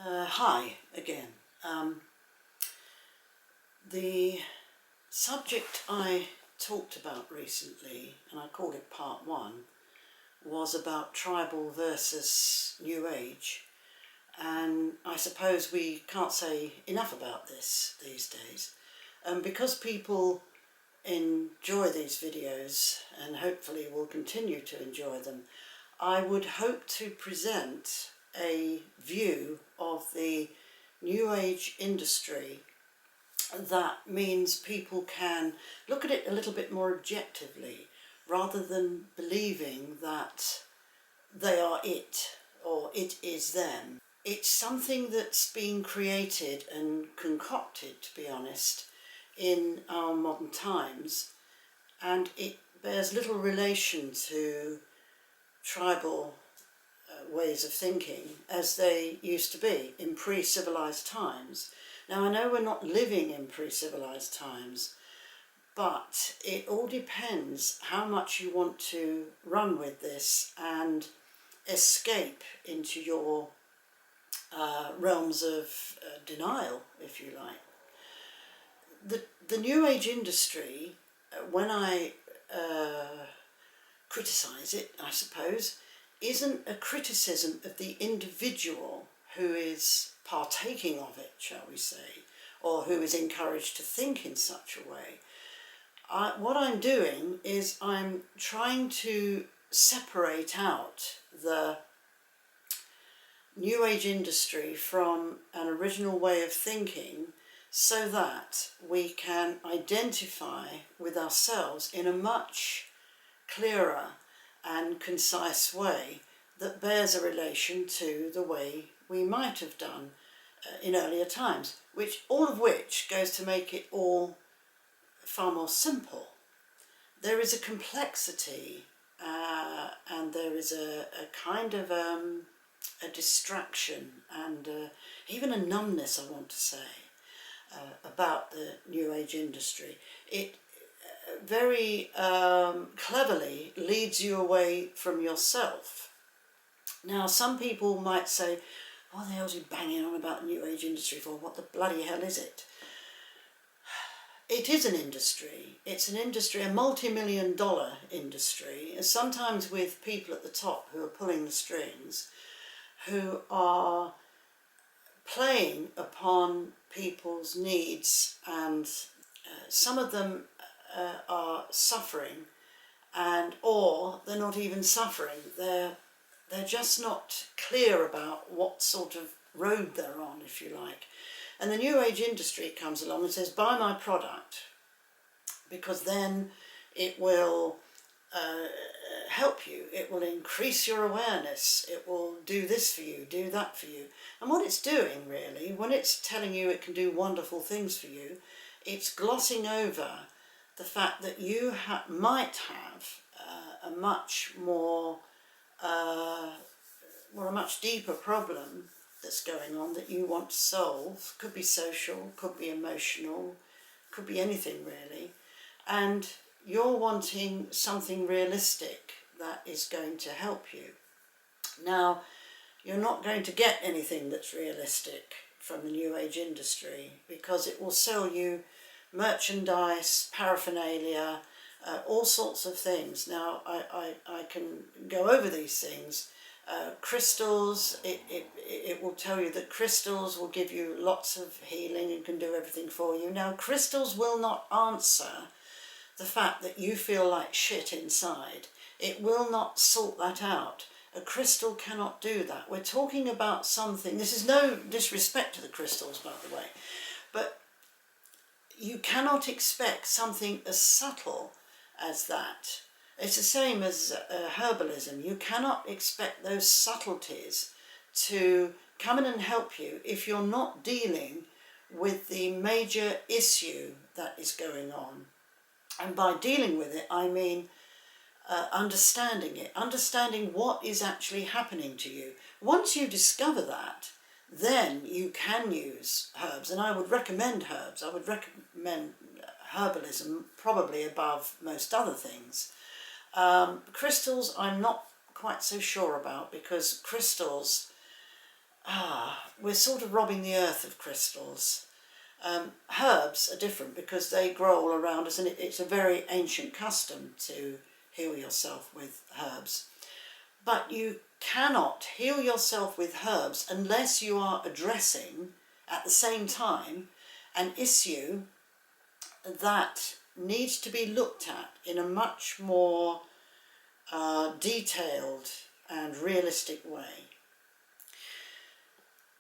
Hi again. The subject I talked about recently, and I called it part one, was about tribal versus New Age. And I suppose we can't say enough about this these days. Because people enjoy these videos and hopefully will continue to enjoy them, I would hope to present a view of the New Age industry that means people can look at it a little bit more objectively rather than believing that they are it or it is them. It's something that's been created and concocted, to be honest, in our modern times, and it bears little relation to tribal ways of thinking as they used to be in pre-civilized times. Now, I know we're not living in pre-civilized times, but it all depends how much you want to run with this and escape into your realms of denial, if you like. The New Age industry, when I criticise it, I suppose, isn't a criticism of the individual who is partaking of it, shall we say, or who is encouraged to think in such a way. What I'm doing is I'm trying to separate out the New Age industry from an original way of thinking so that we can identify with ourselves in a much clearer and concise way that bears a relation to the way we might have done in earlier times, all of which goes to make it all far more simple. There is a complexity and there is a kind of a distraction and even a numbness, I want to say, about the New Age industry. It very cleverly leads you away from yourself. Now, some people might say, what the hell's he banging on about the New Age industry for? What the bloody hell is it? It is an industry. It's an industry, a multi-million-dollar industry, sometimes with people at the top who are pulling the strings, who are playing upon people's needs, and some of them are suffering, or they're not even suffering. They're just not clear about what sort of road they're on, if you like. And the New Age industry comes along and says, buy my product, because then it will help you, it will increase your awareness, it will do this for you, do that for you. And what it's doing, really, when it's telling you it can do wonderful things for you, it's glossing over the fact that you might have a much more, a much deeper problem that's going on that you want to solve. Could be social, could be emotional, could be anything really. And you're wanting something realistic that is going to help you. Now, you're not going to get anything that's realistic from the New Age industry, because it will sell you merchandise, paraphernalia, all sorts of things. Now, I can go over these things. Crystals, it will tell you that crystals will give you lots of healing and can do everything for you. Now, crystals will not answer the fact that you feel like shit inside. It will not sort that out. A crystal cannot do that. We're talking about something, this is no disrespect to the crystals, by the way, but you cannot expect something as subtle as that. It's the same as herbalism. You cannot expect those subtleties to come in and help you if you're not dealing with the major issue that is going on. And by dealing with it, I mean understanding it, understanding what is actually happening to you. Once you discover that, then you can use herbs, and I would recommend herbs. I would recommend herbalism probably above most other things. Crystals I'm not quite so sure about, because crystals we're sort of robbing the earth of crystals. Herbs are different because they grow all around us, and it's a very ancient custom to heal yourself with herbs. But you cannot heal yourself with herbs unless you are addressing at the same time an issue that needs to be looked at in a much more detailed and realistic way.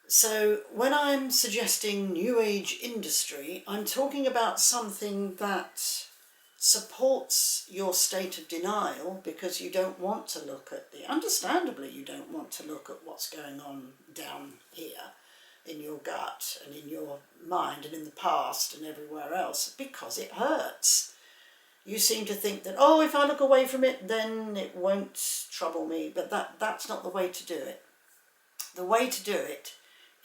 So when I'm suggesting New Age industry, I'm talking about something that supports your state of denial because you don't want to look at understandably you don't want to look at what's going on down here in your gut and in your mind and in the past and everywhere else, because it hurts. You seem to think that, oh, if I look away from it, then it won't trouble me, but that's not the way to do it. The way to do it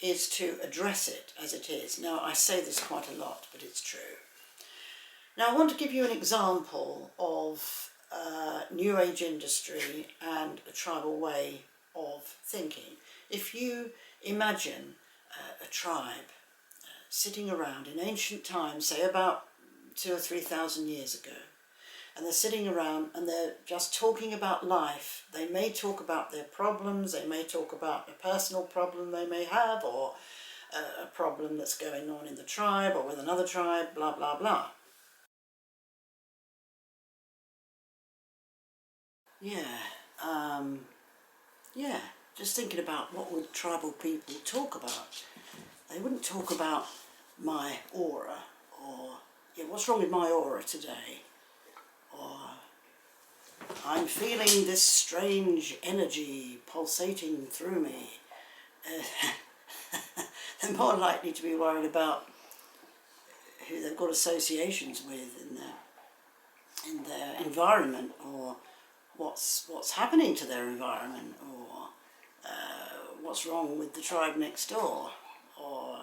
is to address it as it is. Now, I say this quite a lot, but it's true. Now, I want to give you an example of New Age industry and a tribal way of thinking. If you imagine a tribe sitting around in ancient times, say about 2,000 or 3,000 years ago, and they're sitting around and they're just talking about life. They may talk about their problems, they may talk about a personal problem they may have, or a problem that's going on in the tribe or with another tribe, blah, blah, blah. Yeah, just thinking about what would tribal people talk about. They wouldn't talk about my aura, or what's wrong with my aura today, or I'm feeling this strange energy pulsating through me. They're more likely to be worried about who they've got associations with in their environment, or what's happening to their environment, or what's wrong with the tribe next door, or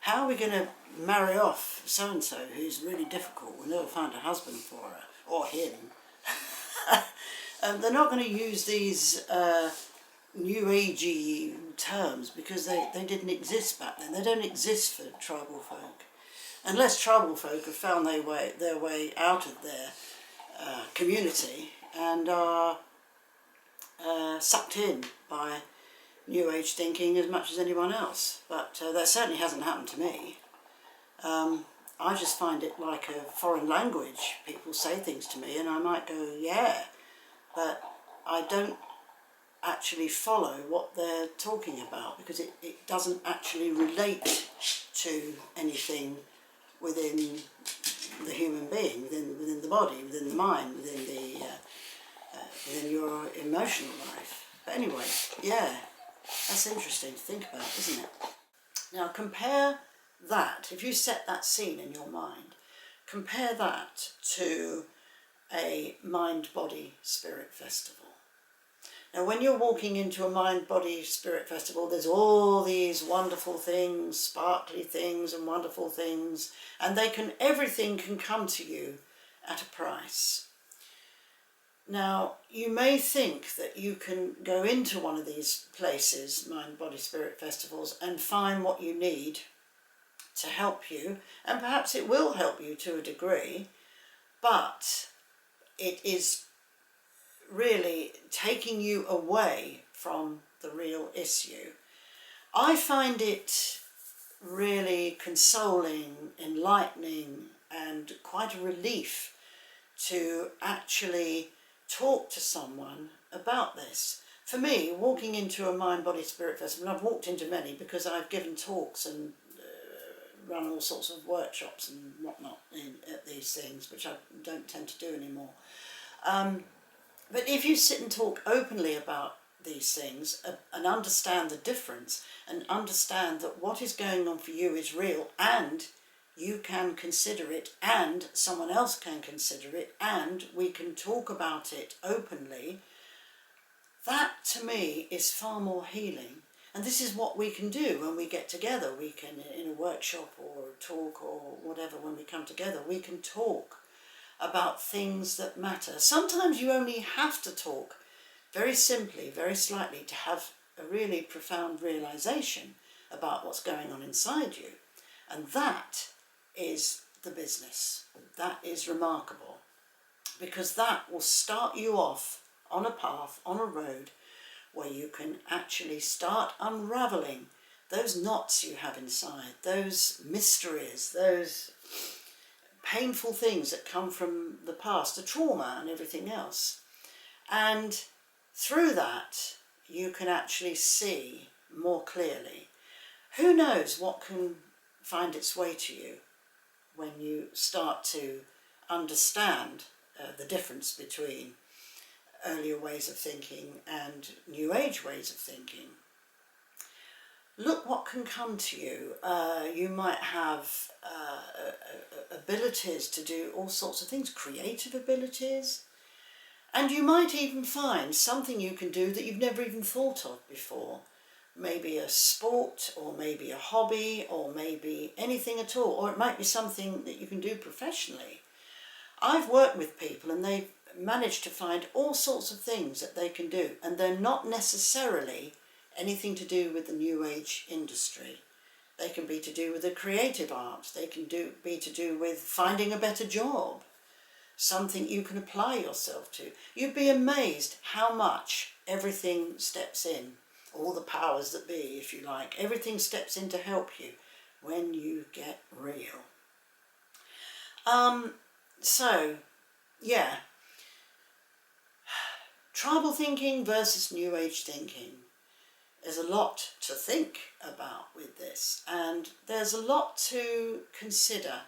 how are we going to marry off so-and-so who's really difficult, we'll never find a husband for her, or him. They're not going to use these New Agey terms because they didn't exist back then. They don't exist for tribal folk. Unless tribal folk have found their way out of their community and are sucked in by New Age thinking as much as anyone else. But that certainly hasn't happened to me. I just find it like a foreign language. People say things to me and I might go, yeah, but I don't actually follow what they're talking about because it doesn't actually relate to anything within the human being, within the body, within the mind, within your emotional life. But anyway, yeah, that's interesting to think about, isn't it? Now compare that, if you set that scene in your mind, compare that to a mind-body-spirit festival. Now when you're walking into a mind-body-spirit festival, there's all these wonderful things, sparkly things and wonderful things, and everything can come to you at a price. Now, you may think that you can go into one of these places, mind-body-spirit festivals, and find what you need to help you, and perhaps it will help you to a degree, but it is really taking you away from the real issue. I find it really consoling, enlightening, and quite a relief to actually talk to someone about this. For me, walking into a Mind, Body, Spirit festival, and I've walked into many because I've given talks and run all sorts of workshops and whatnot at these things, which I don't tend to do anymore. But if you sit and talk openly about these things and understand the difference and understand that what is going on for you is real and you can consider it and someone else can consider it and we can talk about it openly, that to me is far more healing. And this is what we can do when we get together. We can, in a workshop or a talk or whatever, when we come together, we can talk about things that matter. Sometimes you only have to talk very simply, very slightly, to have a really profound realization about what's going on inside you. And that is the business. That is remarkable, because that will start you off on a path, on a road, where you can actually start unravelling those knots you have inside, those mysteries, those painful things that come from the past, the trauma and everything else. And through that, you can actually see more clearly. Who knows what can find its way to you when you start to understand the difference between earlier ways of thinking and New Age ways of thinking. Look what can come to you. You might have abilities to do all sorts of things, creative abilities, and you might even find something you can do that you've never even thought of before. Maybe a sport, or maybe a hobby, or maybe anything at all, or it might be something that you can do professionally. I've worked with people and they've managed to find all sorts of things that they can do, and they're not necessarily anything to do with the New Age industry. They can be to do with the creative arts, they can be to do with finding a better job, something you can apply yourself to. You'd be amazed how much everything steps in, all the powers that be, if you like, everything steps in to help you when you get real. So, yeah, tribal thinking versus New Age thinking. There's a lot to think about with this, and there's a lot to consider.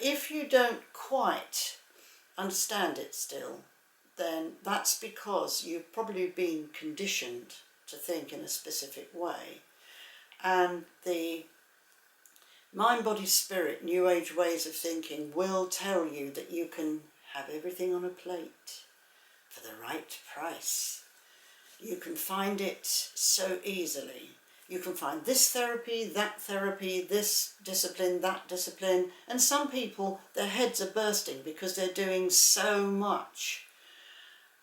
If you don't quite understand it still, then that's because you've probably been conditioned to think in a specific way. And the mind, body, spirit, New Age ways of thinking will tell you that you can have everything on a plate for the right price. You can find it so easily. You can find this therapy, this discipline, that discipline. And some people, their heads are bursting because they're doing so much.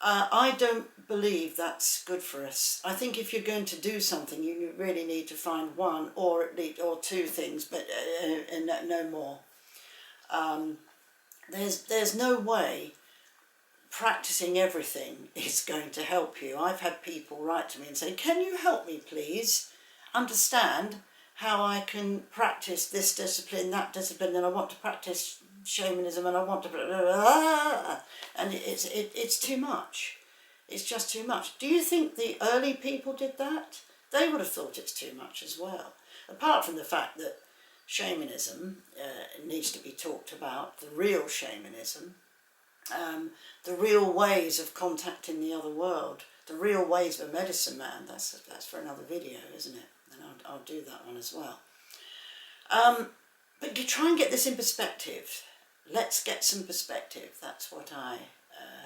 I don't believe that's good for us. I think if you're going to do something, you really need to find one or at least or two things, but no more. There's no way practicing everything is going to help you. I've had people write to me and say, can you help me please understand how I can practice this discipline, that discipline, and I want to practice shamanism and I want to blah, blah, blah, and it's too much. It's just too much. Do you think the early people did that? They would have thought it's too much as well. Apart from the fact that shamanism needs to be talked about, the real shamanism, the real ways of contacting the other world, the real ways of a medicine man. That's for another video, isn't it? And I'll do that one as well. But you try and get this in perspective. Let's get some perspective. That's what I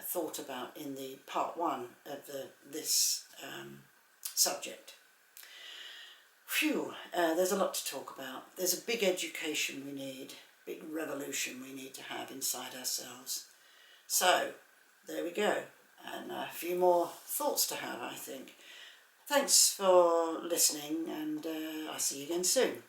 thought about in the part one of this subject. Phew, there's a lot to talk about. There's a big education we need, big revolution we need to have inside ourselves. So, there we go, and a few more thoughts to have, I think. Thanks for listening, and I'll see you again soon.